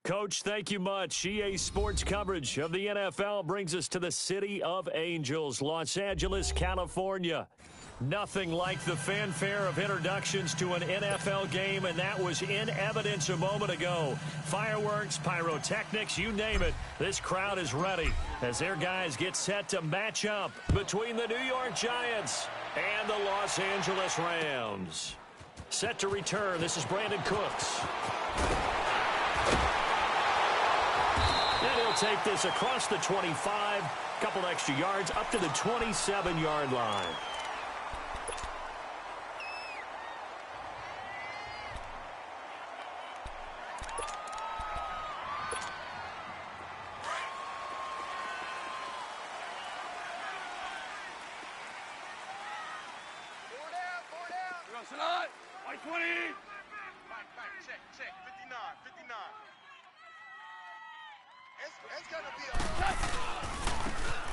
Coach, thank you much. EA Sports coverage of the NFL brings us to the City of Angels, Los Angeles, California. Nothing like the fanfare of introductions to an NFL game, and that was in evidence a moment ago. Fireworks, pyrotechnics, you name it. This crowd is ready as their guys get set to match up between the New York Giants and the Los Angeles Rams. Set to return, this is Brandon Cooks. And he'll take this across the 25, couple extra yards, up to the 27-yard line.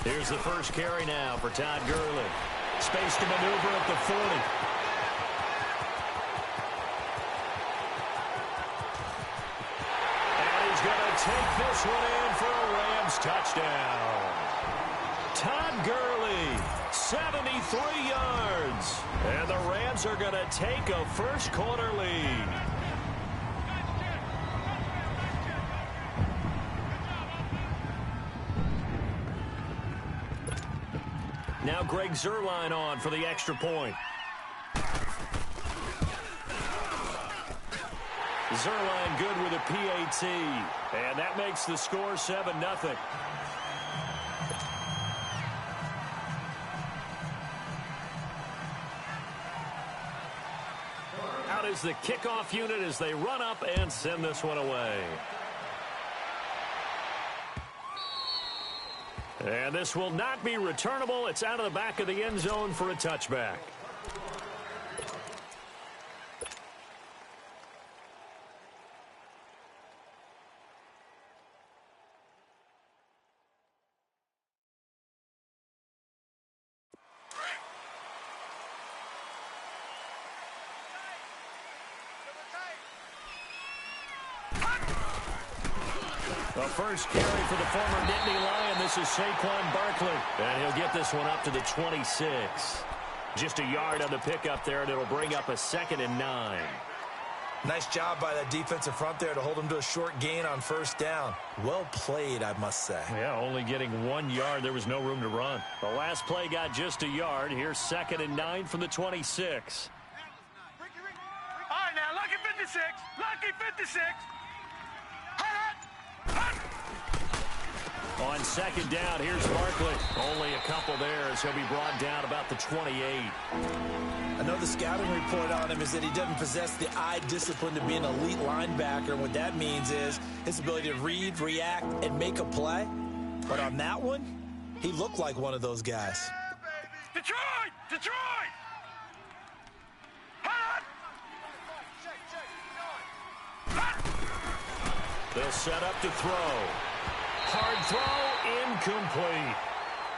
Here's the first carry now for Todd Gurley. Space to maneuver at the 40. And he's going to take this one in for a Rams touchdown. Todd Gurley, 73 yards. And the Rams are going to take a first-quarter lead. Now Greg Zuerlein on for the extra point. Zuerlein good with a PAT. And that makes the score 7-0. Out is the kickoff unit as they run up and send this one away. And this will not be returnable. It's out of the back of the end zone for a touchback. The first carry for the former Nittany Lion. This is Saquon Barkley. And he'll get this one up to the 26. Just a yard on the pickup there, and it'll bring up a 2nd and 9. Nice job by that defensive front there to hold him to a short gain on first down. Well played, I must say. Yeah, only getting 1 yard. There was no room to run. The last play got just a yard. Here's 2nd and 9 from the 26. All right, now, lucky 56. Lucky 56. On 2nd down, here's Barkley. Only a couple there as he'll be brought down about the 28. I know the scouting report on him is that he doesn't possess the eye discipline to be an elite linebacker. And what that means is his ability to read, react, and make a play. But on that one, he looked like one of those guys. Detroit! Detroit! They'll set up to throw. Hard throw, incomplete.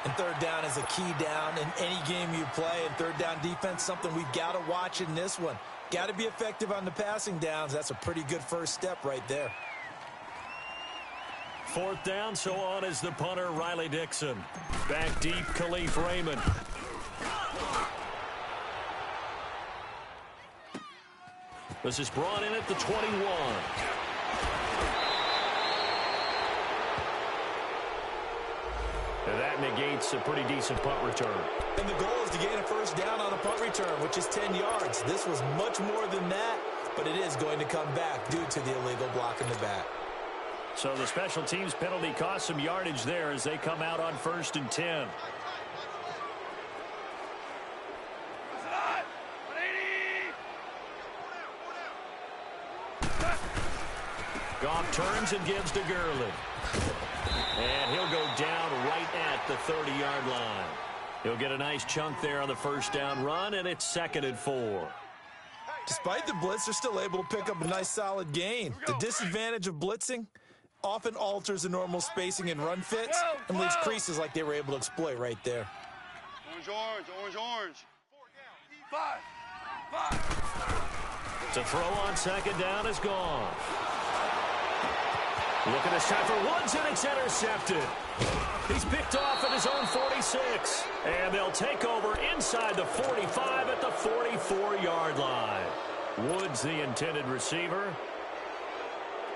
And third down is a key down in any game you play. And third down defense, something we've got to watch in this one. Got to be effective on the passing downs. That's a pretty good first step right there. 4th down, so on is the punter, Riley Dixon. Back deep, Khalif Raymond. This is brought in at the 21. And that negates a pretty decent punt return. And the goal is to gain a first down on a punt return, which is 10 yards. This was much more than that, but it is going to come back due to the illegal block in the back. So the special teams penalty cost some yardage there as they come out on 1st and 10. Goff turns and gives to Gurley. And he'll go down right at the 30-yard line. He'll get a nice chunk there on the first down run, and it's 2nd and 4. Despite the blitz, they're still able to pick up a nice solid gain. The disadvantage of blitzing often alters the normal spacing and run fits and leaves creases like they were able to exploit right there. Orange. 5. To throw on 2nd down is gone. Looking to shot for Woods, and it's intercepted. He's picked off at his own 46. And they'll take over inside the 45 at the 44-yard line. Woods, the intended receiver.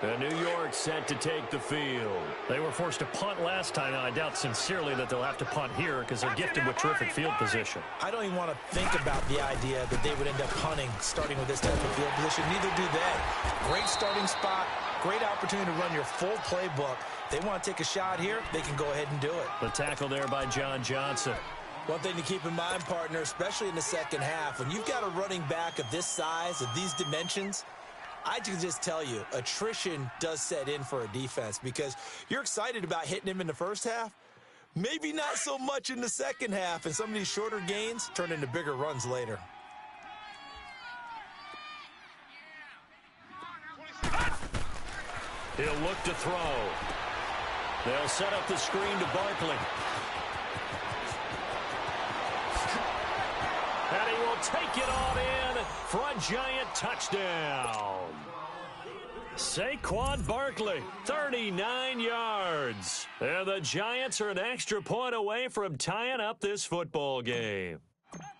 And New York set to take the field. They were forced to punt last time. Now, I doubt sincerely that they'll have to punt here because they're gifted with terrific field position. I don't even want to think about the idea that they would end up punting starting with this type of field position. Neither do they. Great starting spot. Great opportunity to run your full playbook. They want to take a shot here, they can go ahead and do it. The tackle there by John Johnson. One thing to keep in mind, partner, especially in the second half, when you've got a running back of this size, of these dimensions, I can just tell you, attrition does set in for a defense because you're excited about hitting him in the first half. Maybe not so much in the second half, and some of these shorter gains turn into bigger runs later. He'll look to throw. They'll set up the screen to Barkley. And he will take it on in for a giant touchdown. Saquon Barkley, 39 yards. And the Giants are an extra point away from tying up this football game.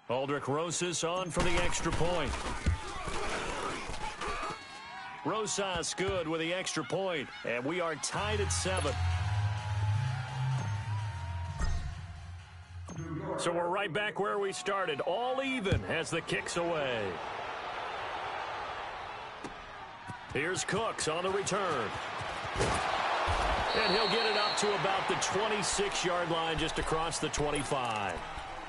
Aldrick Rosas on for the extra point. Rosas good with the extra point, and we are tied at 7. So we're right back where we started, all even as the kick's away. Here's Cooks on the return. And he'll get it up to about the 26-yard line, just across the 25.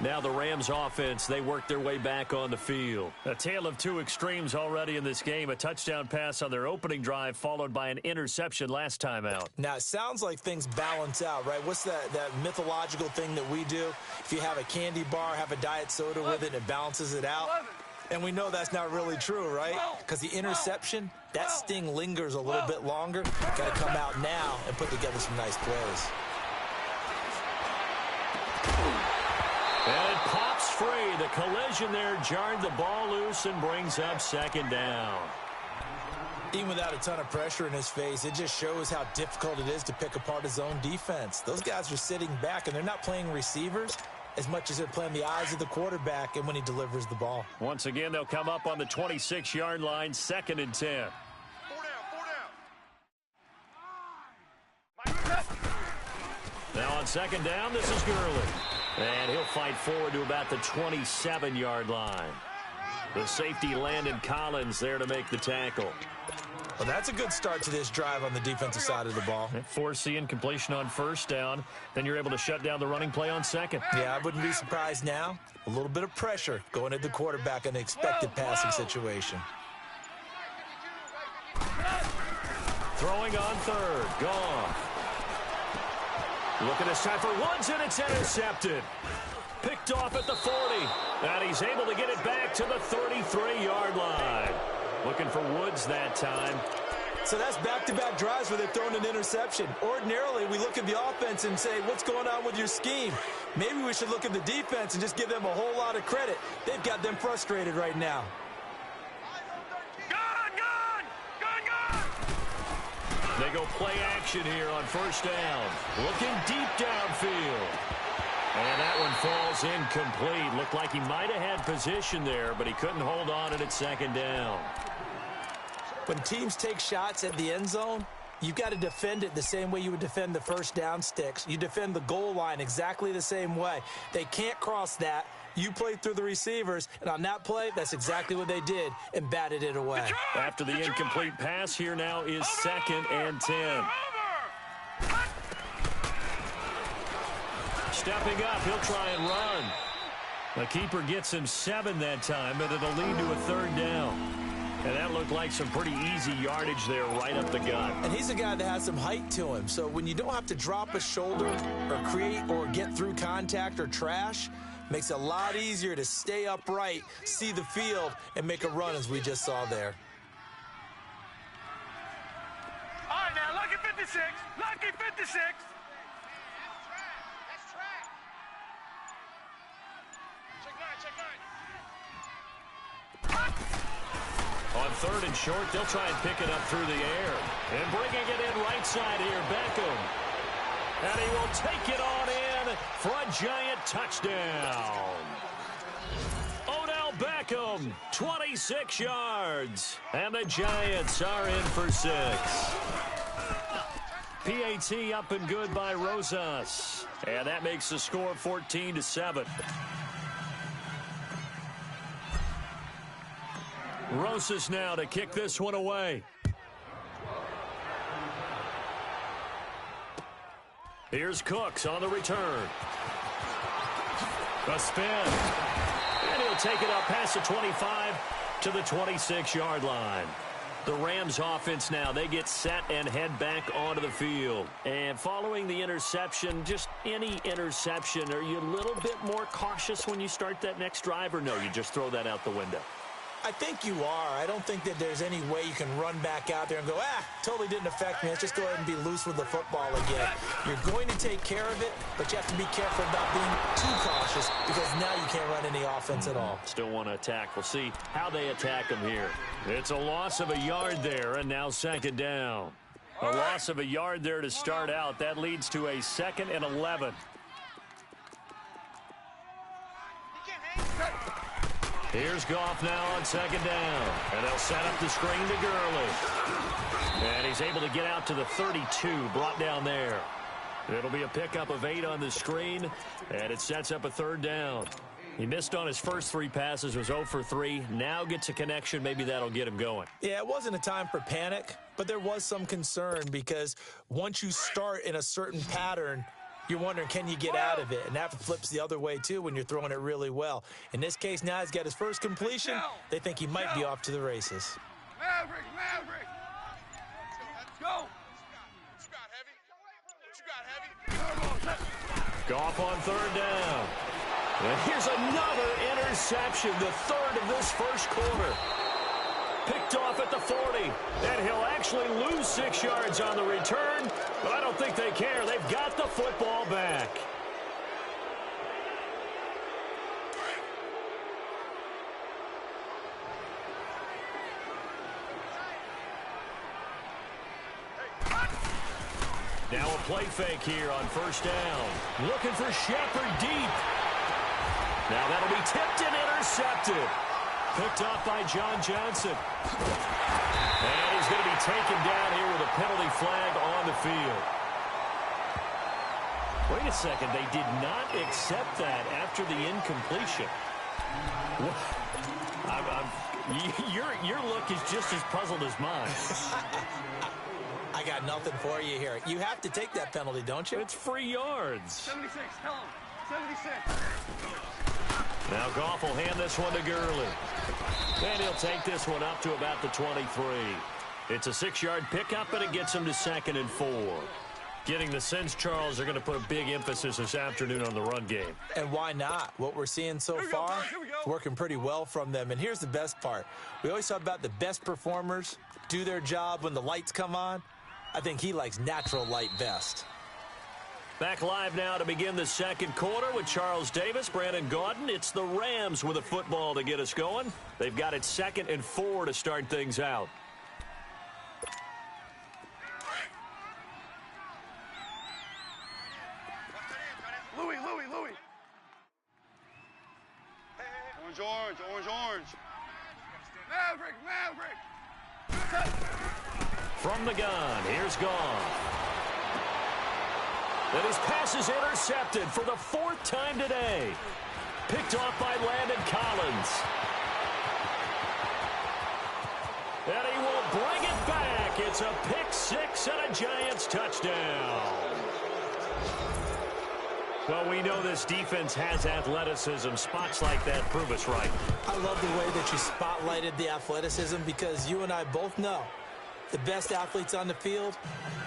Now the Rams offense, they work their way back on the field. A tale of two extremes already in this game. A touchdown pass on their opening drive, followed by an interception last time out. Now, it sounds like things balance out, right? What's that mythological thing that we do? If you have a candy bar, have a diet soda with it, it balances it out. And we know that's not really true, right? Because the interception, that sting lingers a little bit longer. Got to come out now and put together some nice plays. And it pops free. The collision there jarred the ball loose and brings up second down. Even without a ton of pressure in his face, it just shows how difficult it is to pick apart his own defense. Those guys are sitting back, and they're not playing receivers as much as they're playing the eyes of the quarterback and when he delivers the ball. Once again, they'll come up on the 26-yard line, 2nd and 10. Now on 2nd down, this is Gurley. And he'll fight forward to about the 27-yard line. The safety, Landon Collins, there to make the tackle. Well, that's a good start to this drive on the defensive side of the ball. Force the incompletion on 1st down. Then you're able to shut down the running play on 2nd. Yeah, I wouldn't be surprised now. A little bit of pressure going at the quarterback in the expected passing situation. Throwing on 3rd. Goff. Looking to shot for Woods, and it's intercepted. Picked off at the 40. And he's able to get it back to the 33-yard line. Looking for Woods that time. So that's back-to-back drives where they've thrown an interception. Ordinarily, we look at the offense and say, what's going on with your scheme? Maybe we should look at the defense and just give them a whole lot of credit. They've got them frustrated right now. They go play action here on 1st down. Looking deep downfield. And that one falls incomplete. Looked like he might have had position there, but he couldn't hold on it at 2nd down. When teams take shots at the end zone, you've got to defend it the same way you would defend the 1st down sticks. You defend the goal line exactly the same way. They can't cross that. You played through the receivers, and on that play, that's exactly what they did and batted it away. After the incomplete pass, here now is 2nd and 10. Stepping up, he'll try and run. The keeper gets him 7 that time, but it'll lead to a 3rd down. And that looked like some pretty easy yardage there right up the gut. And he's a guy that has some height to him, so when you don't have to drop a shoulder or create or get through contact or trash, makes it a lot easier to stay upright, see the field, and make a run as we just saw there. All right, now, lucky 56. Lucky 56. That's track. Check 9, check 9. On 3rd and short, they'll try and pick it up through the air. And bringing it in right side here, Beckham. And he will take it on in for a giant touchdown. Odell Beckham, 26 yards. And the Giants are in for 6. PAT up and good by Rosas. And that makes the score 14-7. Rosas now to kick this one away. Here's Cooks on the return. A spin. And he'll take it up past the 25 to the 26-yard line. The Rams offense now, they get set and head back onto the field. And following the interception, just any interception, are you a little bit more cautious when you start that next drive, or no, you just throw that out the window? I think you are. I don't think that there's any way you can run back out there and go, totally didn't affect me. Let's just go ahead and be loose with the football again. You're going to take care of it, but you have to be careful about being too cautious because now you can't run any offense at all. Still want to attack. We'll see how they attack them here. It's a loss of a yard there, and now 2nd down. A loss of a yard there to start out. That leads to a 2nd and 11. Here's Goff now on 2nd down. And they'll set up the screen to Gurley. And he's able to get out to the 32, brought down there. It'll be a pickup of 8 on the screen, and it sets up a 3rd down. He missed on his first 3 passes, was 0 for 3. Now gets a connection. Maybe that'll get him going. Yeah, it wasn't a time for panic, but there was some concern because once you start in a certain pattern, you're wondering, can you get out of it? And that flips the other way, too, when you're throwing it really well. In this case, now he's got his first completion. They think he might be off to the races. Maverick! Let's go! Goff on 3rd down. And here's another interception, the 3rd of this first quarter. Picked off at the 40. And he'll actually lose 6 yards on the return, but I don't think they care. They've got the football back. Now a play fake here on 1st down. Looking for Shepard deep. Now that'll be tipped and intercepted. Picked off by John Johnson. And he's going to be taken down here with a penalty flag on the field. Wait a second. They did not accept that after the incompletion. Your look is just as puzzled as mine. I got nothing for you here. You have to take that penalty, don't you? It's free yards. 76, tell him. 76. Now Goff will hand this one to Gurley. And he'll take this one up to about the 23. It's a 6-yard pickup, and it gets him to 2nd and 4. Getting the sense, Charles, they're going to put a big emphasis this afternoon on the run game. And why not? What we're seeing so far, it's working pretty well from them. And here's the best part. We always talk about the best performers do their job when the lights come on. I think he likes natural light best. Back live now to begin the 2nd quarter with Charles Davis, Brandon Gaudin. It's the Rams with a football to get us going. They've got it 2nd and 4 to start things out. Louis. Orange. Maverick. From the gun, here's Goff. And his pass is intercepted for the 4th time today. Picked off by Landon Collins. And he will bring it back. It's a pick 6 and a Giants touchdown. Well, we know this defense has athleticism. Spots like that prove us right. I love the way that you spotlighted the athleticism because you and I both know the best athletes on the field,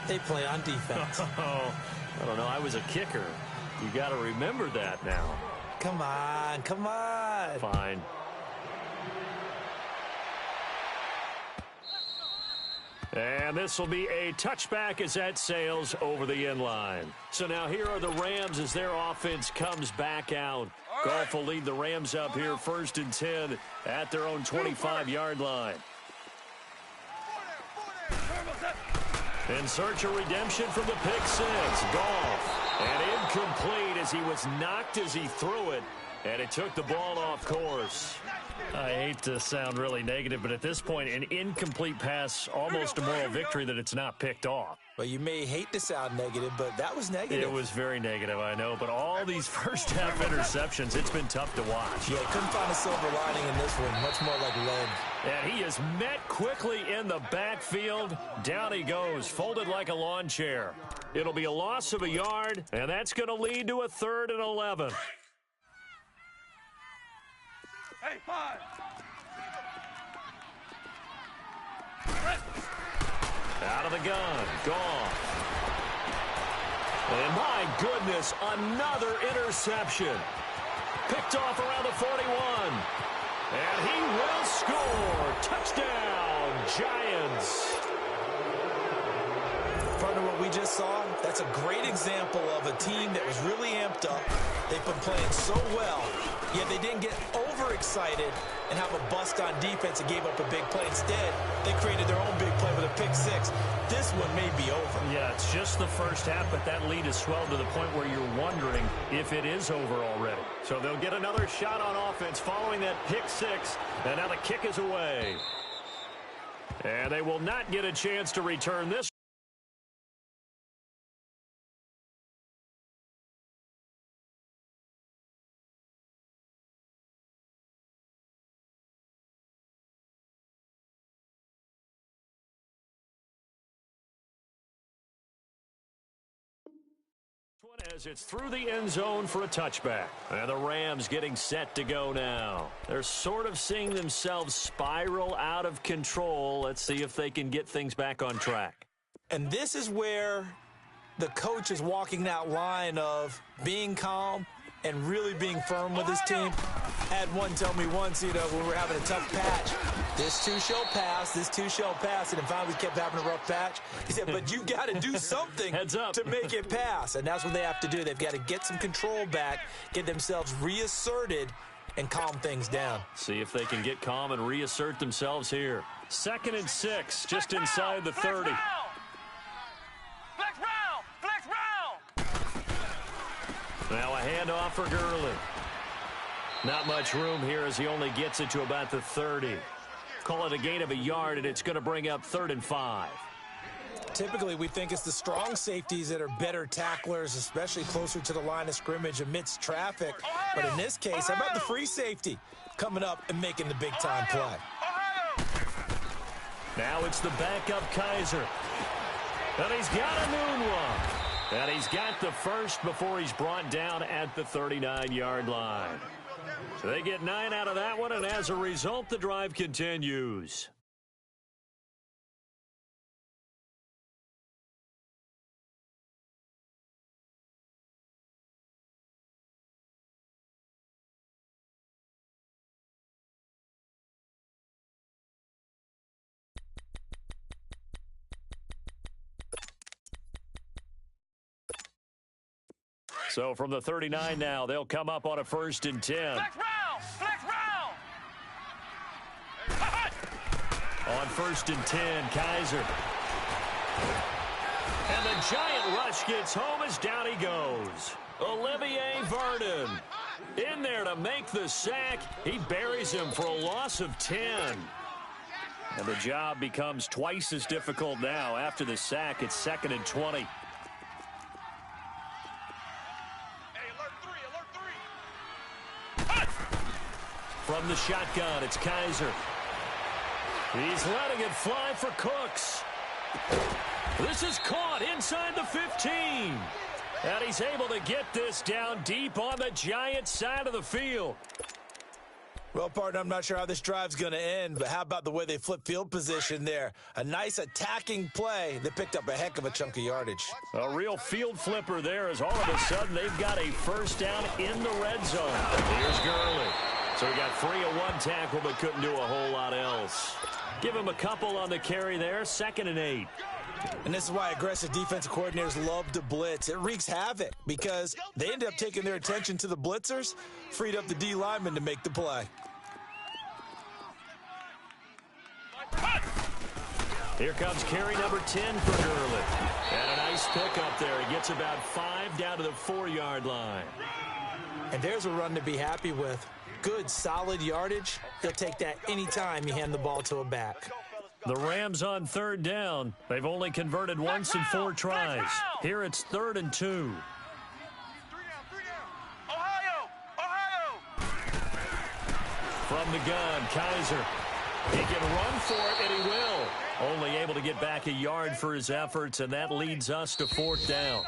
they play on defense. I don't know. I was a kicker. You got to remember that now. Come on. Fine. And this will be a touchback as that sails over the end line. So now here are the Rams as their offense comes back out. Goff will lead the Rams up here 1st and 10 at their own 25-yard line. In search of redemption from the pick six. Goff. And incomplete as he was knocked as he threw it. And it took the ball off course. I hate to sound really negative, but at this point, an incomplete pass, almost a moral victory that it's not picked off. Well, you may hate to sound negative, but that was negative. It was very negative, I know. But all these first-half interceptions, it's been tough to watch. Yeah, couldn't find a silver lining in this one. Much more like lead. And he is met quickly in the backfield. Down he goes, folded like a lawn chair. It'll be a loss of a yard, and that's going to lead to a 3rd and 11. Hey, 5. Out of the gun, Goff. And my goodness, another interception. Picked off around the 41. And he will score. Touchdown, Giants. Partner, what we just saw, that's a great example of a team that was really amped up. They've been playing so well, yet they didn't get overexcited and have a bust on defense and gave up a big play. Instead, they created their own big play with a pick six. This one may be over. Yeah, it's just the first half, but that lead has swelled to the point where you're wondering if it is over already. So they'll get another shot on offense following that pick six, and now the kick is away. And they will not get a chance to return this. As it's through the end zone for a touchback. And the Rams getting set to go now. They're sort of seeing themselves spiral out of control. Let's see if they can get things back on track. And this is where the coach is walking that line of being calm and really being firm with his team. I had one tell me once, when we were having a tough patch, this too shall pass, this too shall pass, and finally we kept having a rough patch. He said, but you got to do something to make it pass, and that's what they have to do. They've got to get some control back, get themselves reasserted, and calm things down. See if they can get calm and reassert themselves here. 2nd and 6, just inside the 30. Flex round! Flex round! Now a handoff for Gurley. Not much room here as he only gets it to about the 30. Call it a gain of a yard, and it's going to bring up 3rd and 5. Typically, we think it's the strong safeties that are better tacklers, especially closer to the line of scrimmage amidst traffic. But in this case, how about the free safety coming up and making the big-time play? Now it's the backup Kaiser. And he's got a moonwalk. And he's got the first before he's brought down at the 39-yard line. So they get 9 out of that one, and as a result, the drive continues. So from the 39 now, they'll come up on a 1st and 10. Flex round! Flex round! On 1st and 10, Kaiser. And the giant rush gets home as down he goes. Olivier Vernon in there to make the sack. He buries him for a loss of 10. And the job becomes twice as difficult now. After the sack, it's 2nd and 20. From the shotgun, it's Kaiser. He's letting it fly for Cooks. This is caught inside the 15. And he's able to get this down deep on the Giants' side of the field. Well, partner, I'm not sure how this drive's going to end, but how about the way they flip field position there? A nice attacking play that picked up a heck of a chunk of yardage. A real field flipper there as all of a sudden they've got a first down in the red zone. Here's Gurley. So he got free of one tackle but couldn't do a whole lot else. Give him a couple on the carry there, 2nd and 8. And this is why aggressive defensive coordinators love to blitz. It wreaks havoc because they end up taking their attention to the blitzers, freed up the D lineman to make the play. Here comes carry number 10 for Gurley. And a nice pickup there. He gets about 5 down to the 4-yard line. And there's a run to be happy with. Good, solid yardage. He'll take that anytime you hand the ball to a back. The Rams on 3rd down. They've only converted once in 4 tries. Here it's 3rd and 2. From the gun, Kaiser. He can run for it, and he will. Only able to get back a yard for his efforts, and that leads us to 4th down.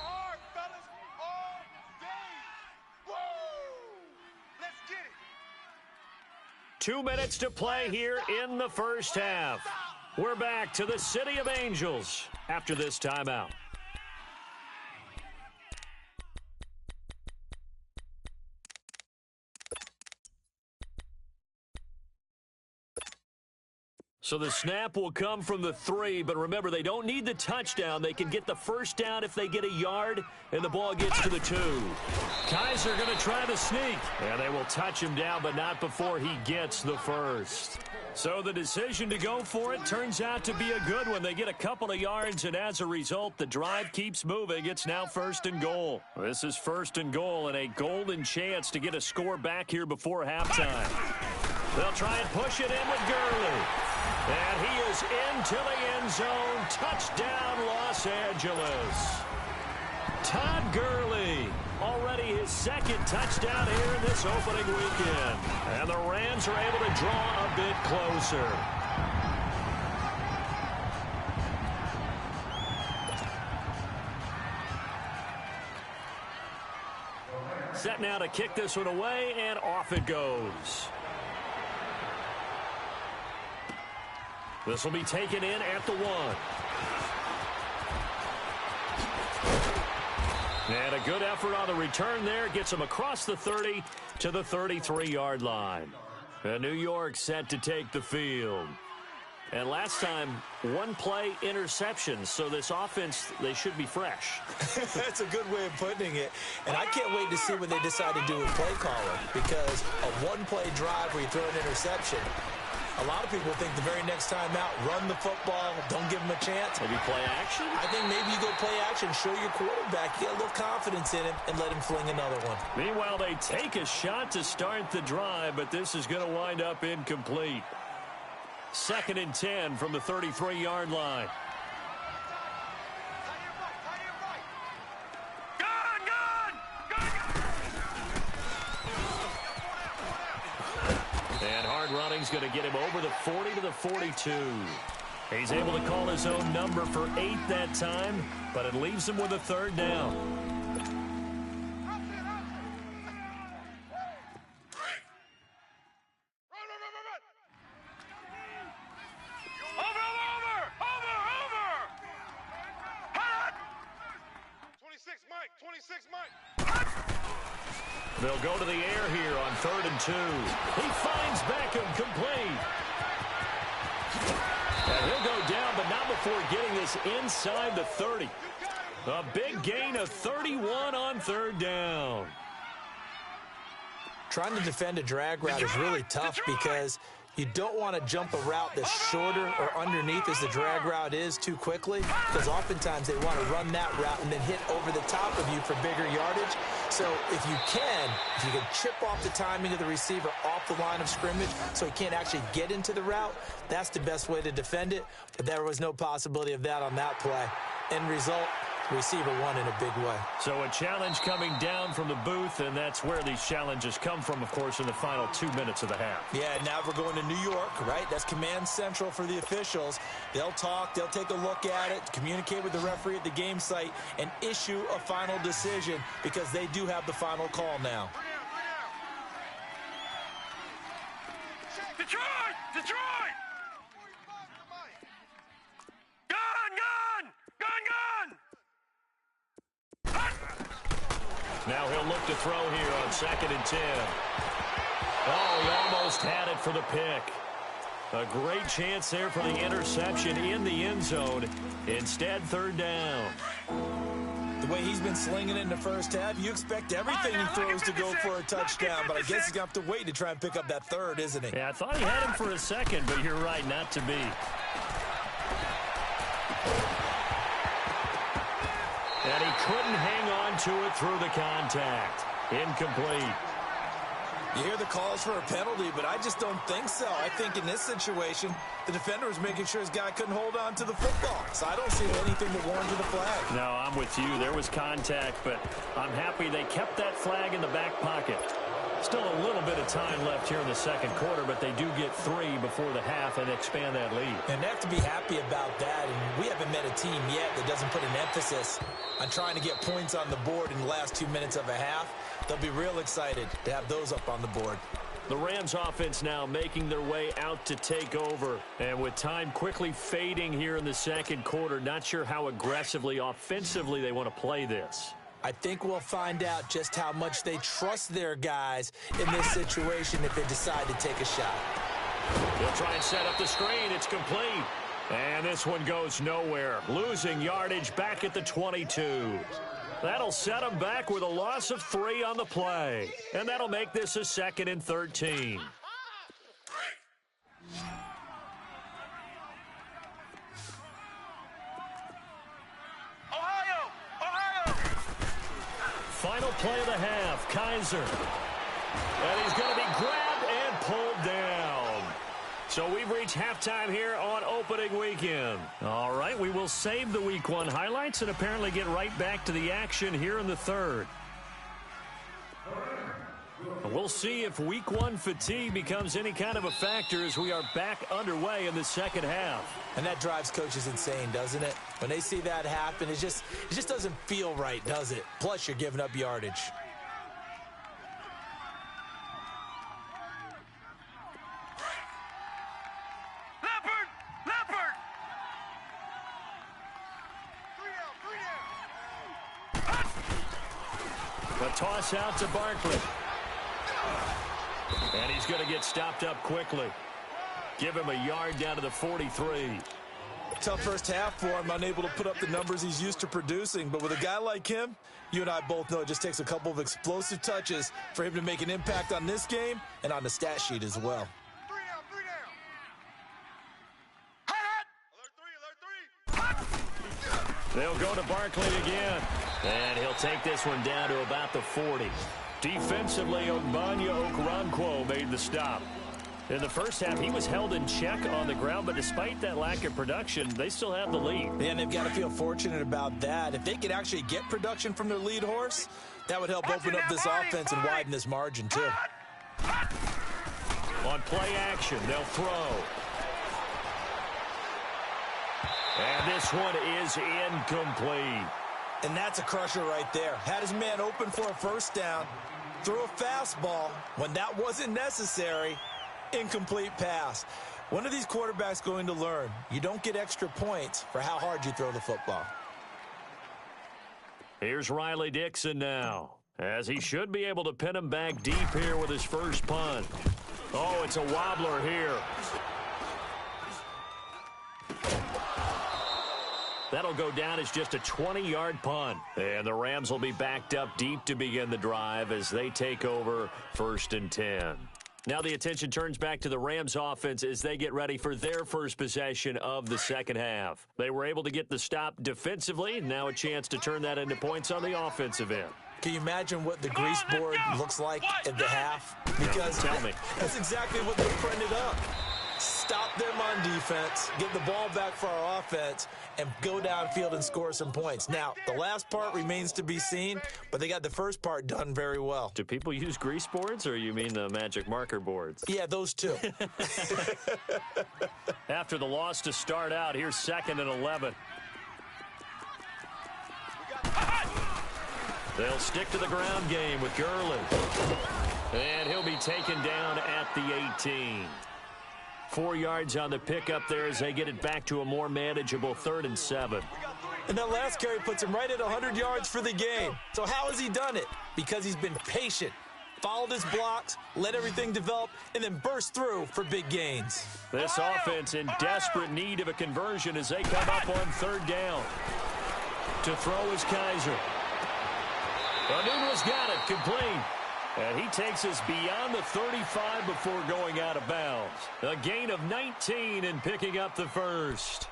2 minutes to play here in the first half. We're back to the City of Angels after this timeout. So the snap will come from the 3, but remember, they don't need the touchdown. They can get the first down if they get a yard, and the ball gets to the 2. Kaiser going to try the sneak, and they will touch him down, but not before he gets the first. So the decision to go for it turns out to be a good one. They get a couple of yards, and as a result, the drive keeps moving. It's now 1st and goal. This is 1st and goal, and a golden chance to get a score back here before halftime. They'll try and push it in with Gurley. And he is into the end zone. Touchdown, Los Angeles. Todd Gurley, already his 2nd touchdown here in this opening weekend. And the Rams are able to draw a bit closer. Set now to kick this one away, and off it goes. This will be taken in at the 1. And a good effort on the return there. Gets him across the 30 to the 33-yard line. And New York set to take the field. And last time, 1-play interception. So this offense, they should be fresh. That's a good way of putting it. And I can't wait to see what they decide to do with play calling. Because a 1-play drive where you throw an interception, a lot of people think the very next time out, run the football, don't give him a chance. Maybe play action? I think maybe you go play action, show your quarterback, get a little confidence in him, and let him fling another one. Meanwhile, they take a shot to start the drive, but this is going to wind up incomplete. 2nd and 10 from the 33-yard line. Running's going to get him over the 40 to the 42. He's able to call his own number for 8 that time, but it leaves him with a 3rd down. They'll go to the air here on 3rd and 2. He finds Beckham complete. And he'll go down, but not before getting this inside the 30. A big gain of 31 on 3rd down. Trying to defend a drag route is really tough because you don't want to jump a route that's shorter or underneath as the drag route is too quickly, because oftentimes they want to run that route and then hit over the top of you for bigger yardage. So if you can chip off the timing of the receiver off the line of scrimmage so he can't actually get into the route, that's the best way to defend it. But there was no possibility of that on that play. End result, receiver won in a big way. So a challenge coming down from the booth, and that's where these challenges come from, of course, in the final 2 minutes of the half. Yeah, now we're going to New York, right? That's command central for the officials. They'll talk, they'll take a look at it, communicate with the referee at the game site, and issue a final decision because they do have the final call now. Detroit! Detroit! Gun! Now he'll look to throw here on 2nd and 10. Oh, he almost had it for the pick. A great chance there for the interception in the end zone. Instead, 3rd down. The way he's been slinging it in the first half, you expect everything he throws to go for a touchdown, but I guess he's going to have to wait to try and pick up that 3rd, isn't he? Yeah, I thought he had him for a second, but you're right, not to be. And he couldn't hang on to it through the contact. Incomplete. You hear the calls for a penalty, but I just don't think so. I think in this situation, the defender was making sure his guy couldn't hold on to the football. So I don't see anything that warranted a flag. No, I'm with you. There was contact, but I'm happy they kept that flag in the back pocket. Still a little bit of time left here in the second quarter, but they do get 3 before the half and expand that lead. And they have to be happy about that. And we haven't met a team yet that doesn't put an emphasis on trying to get points on the board in the last 2 minutes of a half. They'll be real excited to have those up on the board. The Rams offense now making their way out to take over. And with time quickly fading here in the second quarter, not sure how aggressively, offensively they want to play this. I think we'll find out just how much they trust their guys in this situation if they decide to take a shot. They'll try and set up the screen. It's complete. And this one goes nowhere. Losing yardage back at the 22. That'll set them back with a loss of 3 on the play. And that'll make this a 2nd and 13. Final play of the half, Kaiser. And he's going to be grabbed and pulled down. So we've reached halftime here on opening weekend. All right, we will save the Week 1 highlights and apparently get right back to the action here in the third. We'll see if Week 1 fatigue becomes any kind of a factor as we are back underway in the second half. And that drives coaches insane, doesn't it? When they see that happen, it just doesn't feel right, does it? Plus, you're giving up yardage. Leopard! The toss out to Barkley. And he's going to get stopped up quickly. Give him a yard down to the 43. Tough first half for him, unable to put up the numbers he's used to producing. But with a guy like him, you and I both know it just takes a couple of explosive touches for him to make an impact on this game and on the stat sheet as well. 3 down. Alert 3. They'll go to Barkley again. And he'll take this one down to about the 40. Defensively, Ogbanya Okoronkwo made the stop. In the first half, he was held in check on the ground, but despite that lack of production, they still have the lead. And they've got to feel fortunate about that. If they could actually get production from their lead horse, that would help open up this offense and widen this margin, too. On play action, they'll throw. And this one is incomplete. And that's a crusher right there. Had his man open for a first down, threw a fastball when that wasn't necessary. Incomplete pass. When are these quarterbacks going to learn? You don't get extra points for how hard you throw the football. Here's Riley Dixon now, as he should be able to pin him back deep here with his first punt. Oh, it's a wobbler here. That'll go down as just a 20-yard punt. And the Rams will be backed up deep to begin the drive as they take over 1st and 10. Now the attention turns back to the Rams offense as they get ready for their first possession of the second half. They were able to get the stop defensively. Now a chance to turn that into points on the offensive end. Can you imagine what the grease board looks like at the half? Because Tell me. That's exactly what they're printed up. Stop them on defense, get the ball back for our offense, and go downfield and score some points. Now, the last part remains to be seen, but they got the first part done very well. Do people use grease boards, or you mean the magic marker boards? Yeah, those two. After the loss to start out, here's 2nd and 11. They'll stick to the ground game with Gurley. And he'll be taken down at the 18. 4 yards on the pickup there as they get it back to a more manageable 3rd and 7. And that last carry puts him right at 100 yards for the game. So how has he done it? Because he's been patient, followed his blocks, let everything develop, and then burst through for big gains. This offense in desperate need of a conversion as they come up on 3rd down. To throw is Kaiser. Anunu's got it, complete. And he takes us beyond the 35 before going out of bounds. A gain of 19 and picking up the first.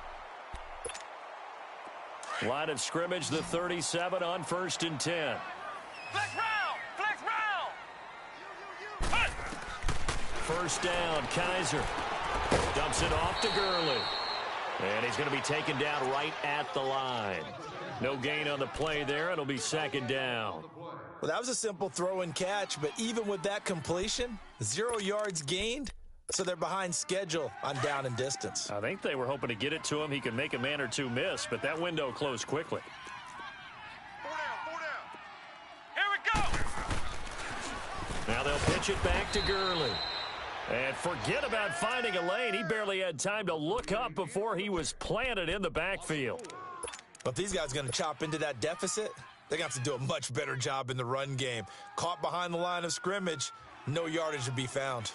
Line of scrimmage, the 37 on 1st and 10. Flex round! Flex round! First down, Kaiser. Dumps it off to Gurley. And he's going to be taken down right at the line. No gain on the play there. It'll be 2nd down. Well, that was a simple throw and catch, but even with that completion, 0 yards gained, so they're behind schedule on down and distance. I think they were hoping to get it to him. He could make a man or two miss, but that window closed quickly. 4 down. Here we go. Now they'll pitch it back to Gurley. And forget about finding a lane. He barely had time to look up before he was planted in the backfield. But if these guys are going to chop into that deficit, they're going to have to do a much better job in the run game. Caught behind the line of scrimmage, no yardage to be found.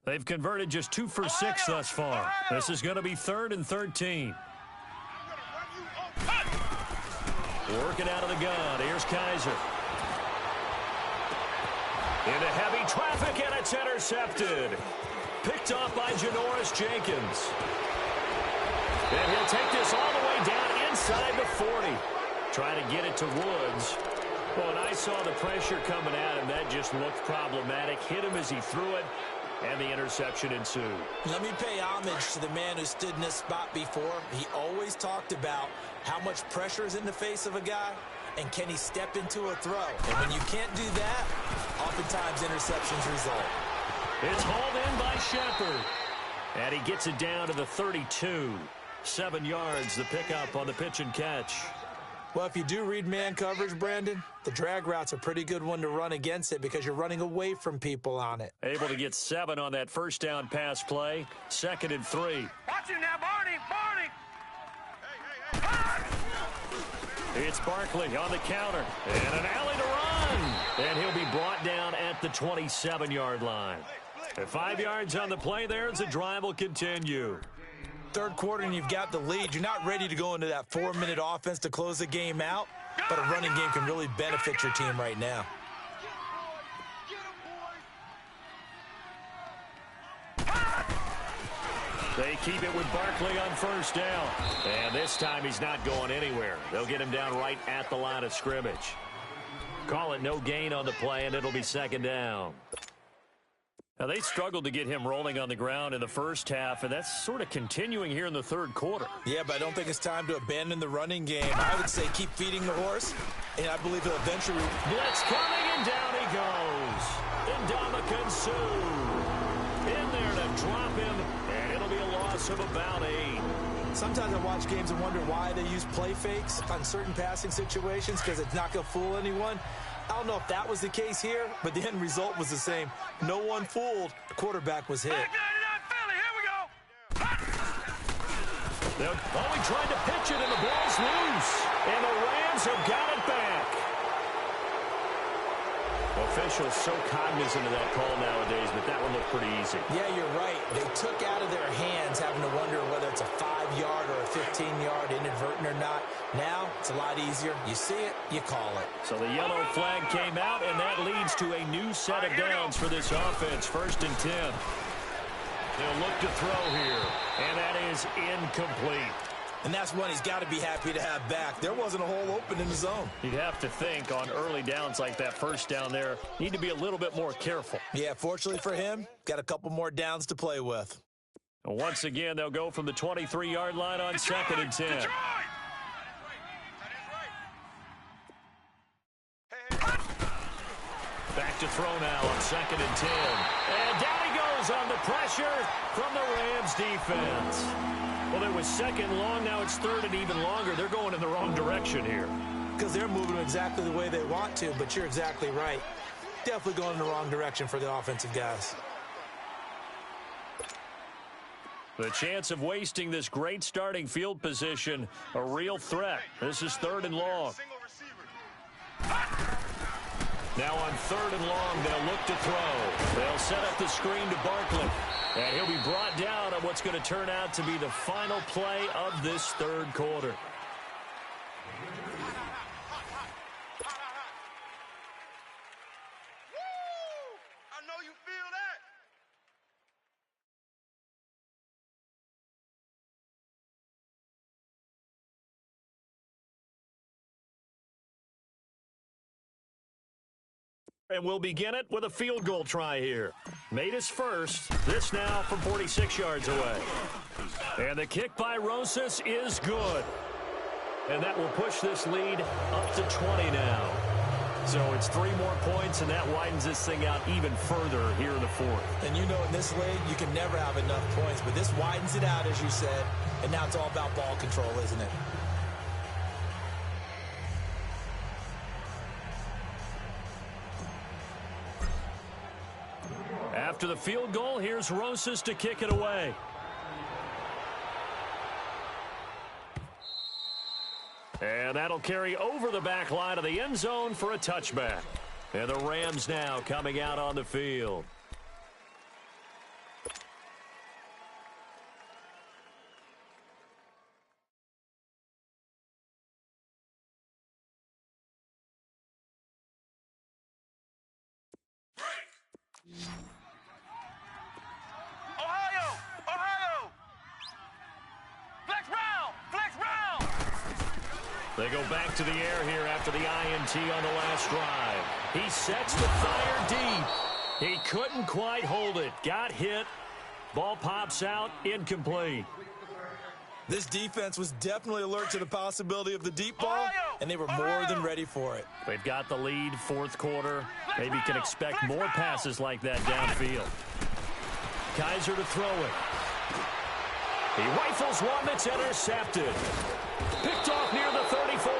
They've converted just 2 for 6 thus far. This is going to be 3rd and 13. Working out of the gun. Here's Kaiser. Into heavy traffic, and it's intercepted. Picked off by Janoris Jenkins. And he'll take this all the way down inside the 40. Trying to get it to Woods. Well, when I saw the pressure coming at him, that just looked problematic. Hit him as he threw it, and the interception ensued. Let me pay homage to the man who stood in this spot before. He always talked about how much pressure is in the face of a guy, and can he step into a throw. And when you can't do that, oftentimes interceptions result. It's hauled in by Shepard. And he gets it down to the 32. 7 yards, the pickup on the pitch and catch. Well, if you do read man coverage, Brandon, the drag route's a pretty good one to run against it because you're running away from people on it. Able to get 7 on that first down pass play. 2nd and 3. Watch him now, Barney! Barney! It's Barkley on the counter. And an alley to run. And he'll be brought down at the 27-yard line. At 5 yards on the play there, the drive will continue. 3rd quarter and you've got the lead. You're not ready to go into that 4-minute offense to close the game out, but a running game can really benefit your team right now. They keep it with Barkley on first down. And this time he's not going anywhere. They'll get him down right at the line of scrimmage. Call it no gain on the play, and it'll be 2nd down. Now, they struggled to get him rolling on the ground in the first half, and that's sort of continuing here in the 3rd quarter. Yeah, but I don't think it's time to abandon the running game. I would say keep feeding the horse, and I believe he'll eventually... Blitz coming, and down he goes. Ndamukong Suh in there to drop him, and it'll be a loss of about 8. Sometimes I watch games and wonder why they use play fakes on certain passing situations because it's not going to fool anyone. I don't know if that was the case here, but the end result was the same. No one fooled. The quarterback was hit. Back 99 Philly, here we go! They're only trying to pitch it, and the ball's loose. And the Rams have got it back. Officials so cognizant of that call nowadays, but that one looked pretty easy. Yeah, you're right. They took out of their hands having to wonder whether it's a 5-yard or a 15-yard inadvertent or not. Now, it's a lot easier. You see it, you call it. So the yellow flag came out, and that leads to a new set of downs for this offense. 1st and 10. They'll look to throw here, and that is incomplete. And that's one he's got to be happy to have back. There wasn't a hole open in the zone. You'd have to think on early downs like that first down there, need to be a little bit more careful. Yeah, fortunately for him, got a couple more downs to play with. And once again, they'll go from the 23-yard line on 2nd and 10. Back to throw now on 2nd and 10. And down he goes on the pressure from the Rams defense. Well, it was 2nd long. Now it's 3rd and even longer. They're going in the wrong direction here. Because they're moving exactly the way they want to, but you're exactly right. Definitely going in the wrong direction for the offensive guys. The chance of wasting this great starting field position, a real threat. This is 3rd and long. Now on 3rd and long, they'll look to throw. They'll set up the screen to Barkley. And he'll be brought down on what's going to turn out to be the final play of this 3rd quarter. And we'll begin it with a field goal try here. Made his first. This now from 46 yards away. And the kick by Rosas is good. And that will push this lead up to 20 now. So it's 3 more points, and that widens this thing out even further here in the fourth. And you know in this league, you can never have enough points. But this widens it out, as you said. And now it's all about ball control, isn't it? After the field goal, here's Rosas to kick it away. And that'll carry over the back line of the end zone for a touchback. And the Rams now coming out on the field. They go back to the air here after the INT on the last drive. He sets the fire deep. He couldn't quite hold it. Got hit. Ball pops out. Incomplete. This defense was definitely alert to the possibility of the deep ball, and they were more than ready for it. They've got the lead, fourth quarter. Maybe can expect more passes like that downfield. Kaiser to throw it. He rifles one that's intercepted. Picked off near the 34.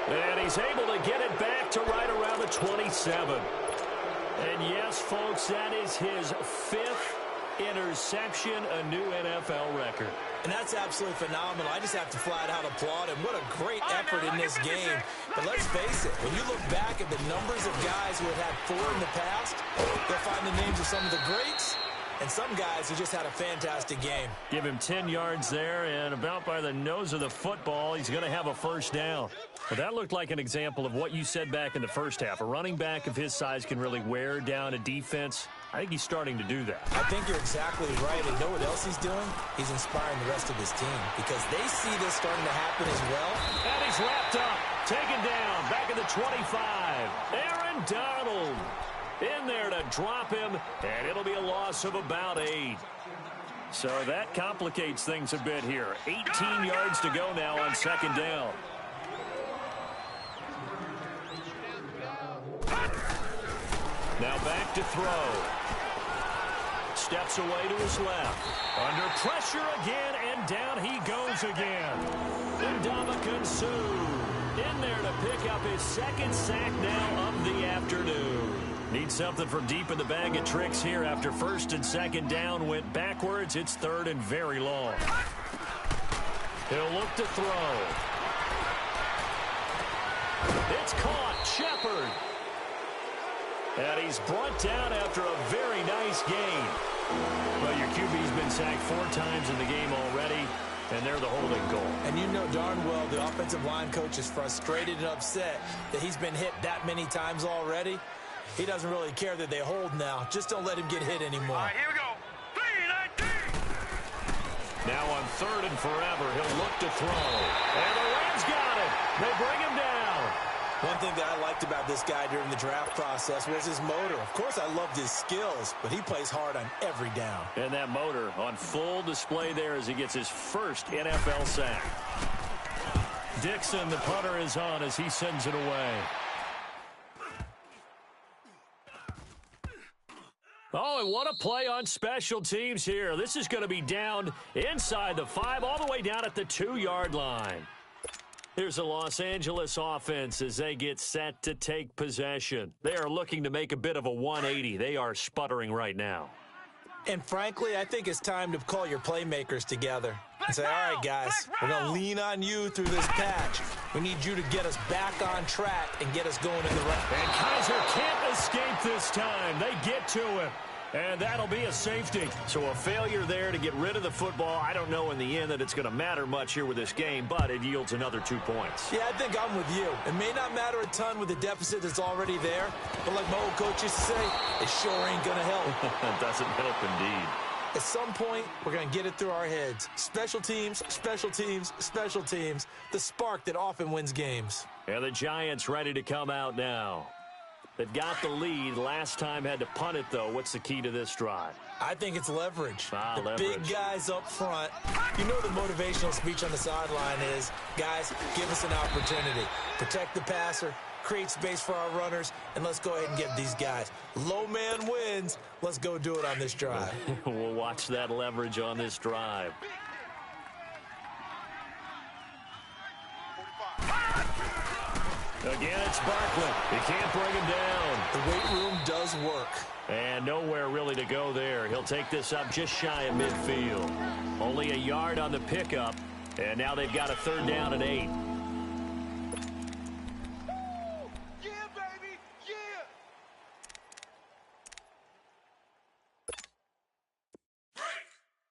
And he's able to get it back to right around the 27. And yes, folks, that is his 5th interception, a new NFL record. And that's absolutely phenomenal. I just have to flat out applaud him. What a great effort in this game. But let's face it, when you look back at the numbers of guys who have had 4 in the past, you'll find the names of some of the greats and some guys who just had a fantastic game. Give him 10 yards there, and about by the nose of the football, he's going to have a first down. Well, that looked like an example of what you said back in the first half. A running back of his size can really wear down a defense. I think he's starting to do that. I think you're exactly right. And you know what else he's doing? He's inspiring the rest of his team because they see this starting to happen as well. And he's wrapped up, taken down, back at the 25. Aaron Donald in there to drop him, and it'll be a loss of about 8. So that complicates things a bit here. 18 yards to go now on second down. Now back to throw. Steps away to his left. Under pressure again, and down he goes again. Ndamukong Suh in there to pick up his 2nd sack now of the afternoon. Needs something from deep in the bag of tricks here after 1st and 2nd down went backwards. It's 3rd and very long. He'll look to throw. It's caught. Shepard. And he's brought down after a very nice gain. Well, your QB's been sacked 4 times in the game already, and they're the holding goal. And you know darn well the offensive line coach is frustrated and upset that he's been hit that many times already. He doesn't really care that they hold now. Just don't let him get hit anymore. All right, here we go. 3-19. Now on 3rd and forever, he'll look to throw. And the Rams got it. They bring him down. One thing that I liked about this guy during the draft process was his motor. Of course, I loved his skills, but he plays hard on every down. And that motor on full display there as he gets his first NFL sack. Dixon, the punter, is on as he sends it away. Oh, and what a play on special teams here. This is going to be down inside the 5, all the way down at the 2-yard line. Here's the Los Angeles offense as they get set to take possession. They are looking to make a bit of a 180. They are sputtering right now. And frankly, I think it's time to call your playmakers together and say, all right, guys, we're going to lean on you through this patch. We need you to get us back on track and get us going in the right. And Kaiser can't escape this time. They get to him. And that'll be a safety. So a failure there to get rid of the football. I don't know in the end that it's going to matter much here with this game, but it yields another 2 points. Yeah, I think I'm with you. It may not matter a ton with the deficit that's already there, but like my old coach used to say, it sure ain't going to help. It doesn't help indeed. At some point, we're going to get it through our heads. Special teams, special teams, special teams. The spark that often wins games. And the Giants ready to come out now. They've got the lead. Last time had to punt it, though. What's the key to this drive? I think it's leverage. The Leverage. big guys up front. You know the motivational speech on the sideline is, guys, give us an opportunity. Protect the passer, create space for our runners, and let's go ahead and get these guys. Low man wins. Let's go do it on this drive. We'll watch that leverage on this drive. Again, it's Barkley. He can't bring him down. The weight room does work. And nowhere really to go there. He'll take this up just shy of midfield. Only a yard on the pickup, and now they've got a 3rd down and 8. Yeah, baby, yeah.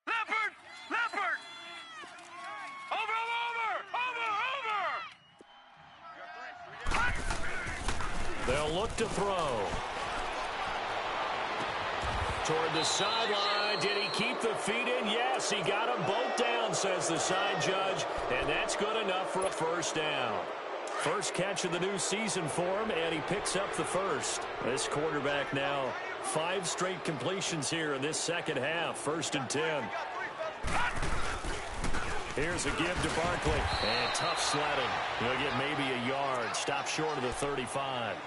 Leopard, Leopard. Over. They'll look to throw. Toward the sideline. Did he keep the feet in? Yes, he got them both down, says the side judge. And that's good enough for a 1st down. First catch of the new season for him, and he picks up the first. This quarterback now 5 straight completions here in this second half. 1st and 10. Here's a give to Barkley. And tough sledding. He'll get maybe a yard. Stop short of the 35.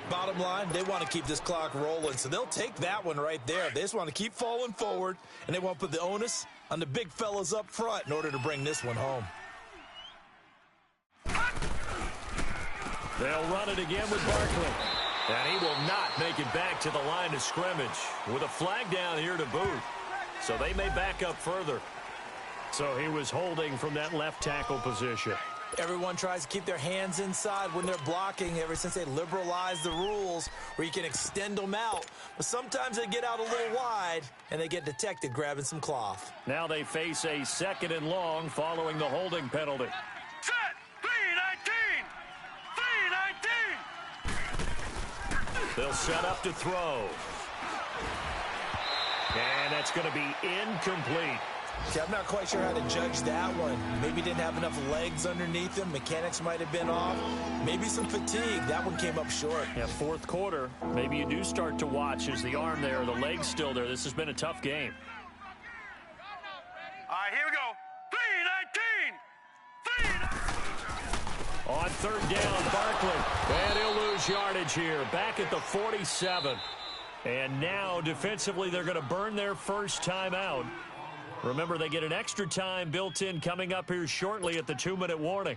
Bottom line, they want to keep this clock rolling, so they'll take that one right there. They just want to keep falling forward, and they want to put the onus on the big fellas up front in order to bring this one home. They'll run it again with Barkley. And he will not make it back to the line of scrimmage with a flag down here to boot. So they may back up further. So he was holding from that left tackle position. Everyone tries to keep their hands inside when they're blocking ever since they liberalized the rules where you can extend them out. But sometimes they get out a little wide and they get detected grabbing some cloth. Now they face a 2nd and long following the holding penalty. Set. 3-19. They'll set up to throw. And that's going to be incomplete. See, I'm not quite sure how to judge that one. Maybe didn't have enough legs underneath him. Mechanics might have been off. Maybe some fatigue. That one came up short. Yeah, 4th quarter. Maybe you do start to watch. Is the arm there, the leg's still there? This has been a tough game. All right, here we go. 3-19. On 3rd down, Barkley. And he'll lose yardage here. Back at the 47. And now, defensively, they're going to burn their first timeout. Remember, they get an extra time built in coming up here shortly at the 2-minute warning.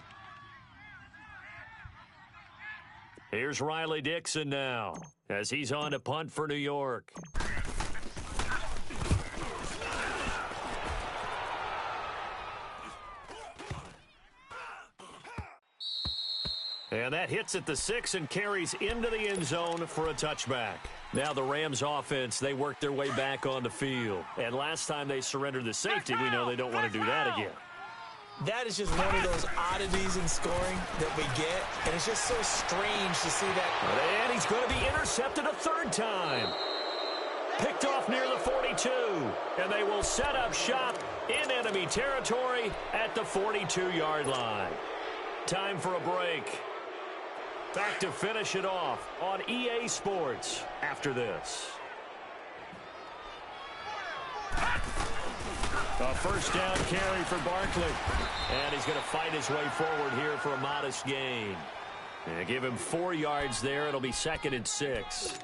Here's Riley Dixon now as he's on to punt for New York. And that hits at the 6 and carries into the end zone for a touchback. Now the Rams offense, they work their way back on the field. And last time they surrendered the safety, we know they don't want to do that again. That is just one of those oddities in scoring that we get. And it's just so strange to see that. And he's going to be intercepted a 3rd time. Picked off near the 42. And they will set up shop in enemy territory at the 42-yard line. Time for a break. Back to finish it off on EA Sports after this. A 1st down carry for Barkley. And he's going to fight his way forward here for a modest gain. And give him 4 yards there. It'll be 2nd and 6.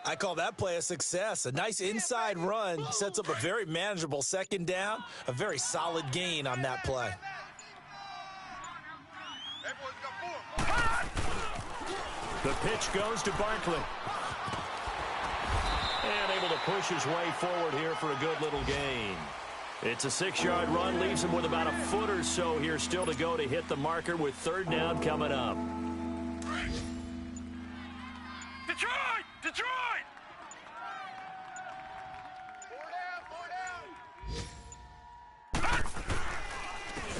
I call that play a success. A nice inside run sets up a very manageable 2nd down. A very solid gain on that play. The pitch goes to Barkley. And able to push his way forward here for a good little gain. It's a 6-yard run, leaves him with about a foot or so here still to go to hit the marker with 3rd down coming up. Detroit! Detroit!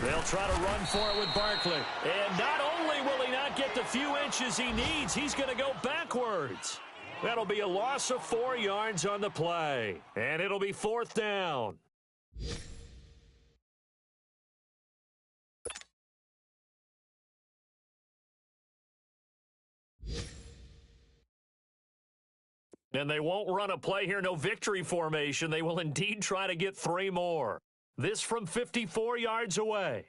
They'll try to run for it with Barkley. And not only will he not get the few inches he needs, he's going to go backwards. That'll be a loss of 4 yards on the play. And it'll be 4th down. And they won't run a play here, no victory formation. They will indeed try to get 3 more. This from 54 yards away.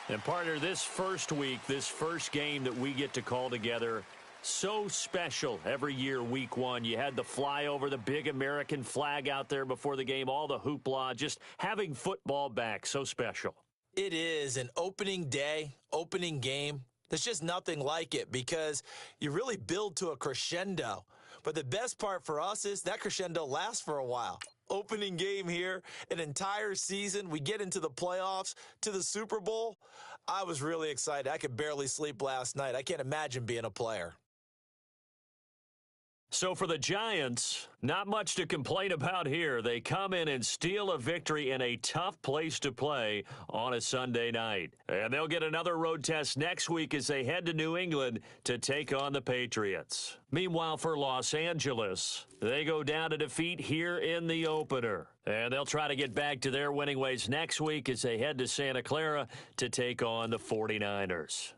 And partner, this first week, this first game that we get to call together, so special every year, week one. You had the flyover, the big American flag out there before the game, all the hoopla, just having football back, so special. It is an opening day, opening game. There's just nothing like it because you really build to a crescendo. But the best part for us is that crescendo lasts for a while. Opening game here, an entire season. We get into the playoffs, to the Super Bowl. I was really excited. I could barely sleep last night. I can't imagine being a player. So for the Giants, not much to complain about here. They come in and steal a victory in a tough place to play on a Sunday night. And they'll get another road test next week as they head to New England to take on the Patriots. Meanwhile, for Los Angeles, they go down to defeat here in the opener. And they'll try to get back to their winning ways next week as they head to Santa Clara to take on the 49ers.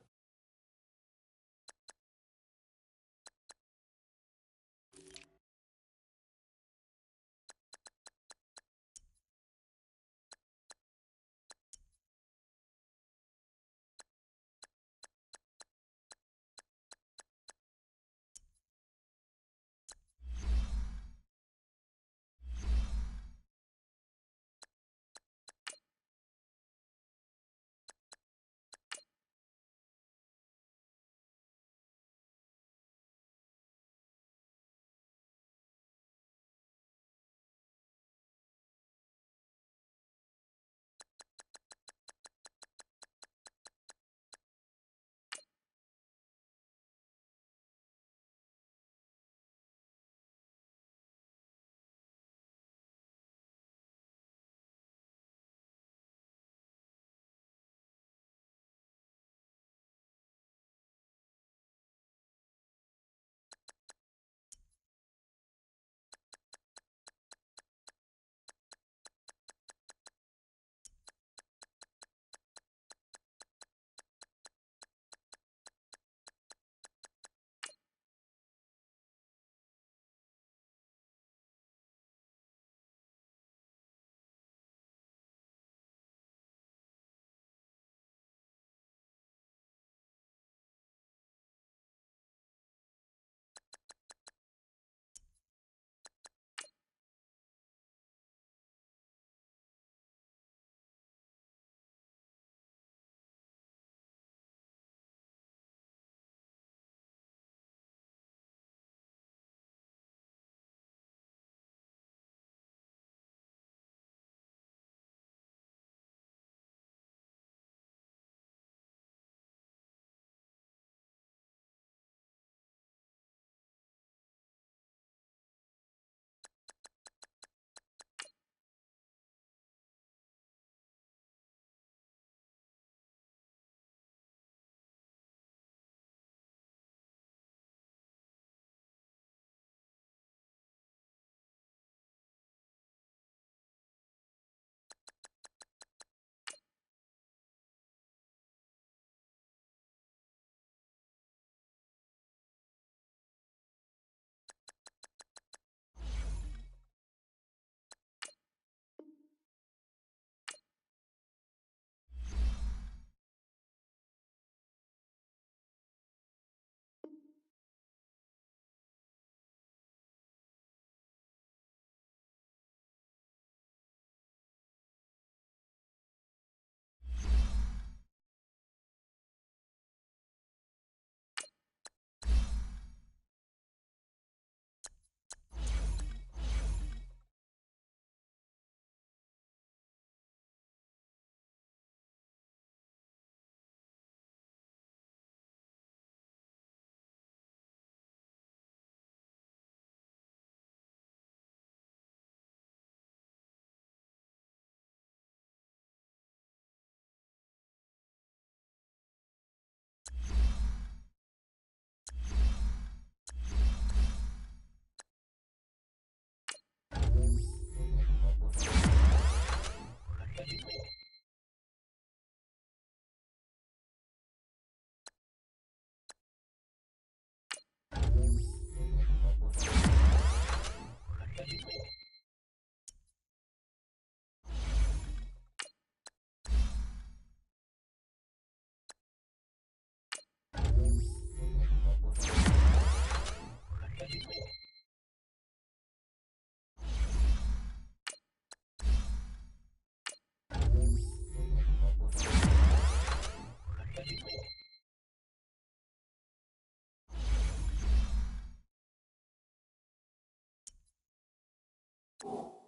Bye.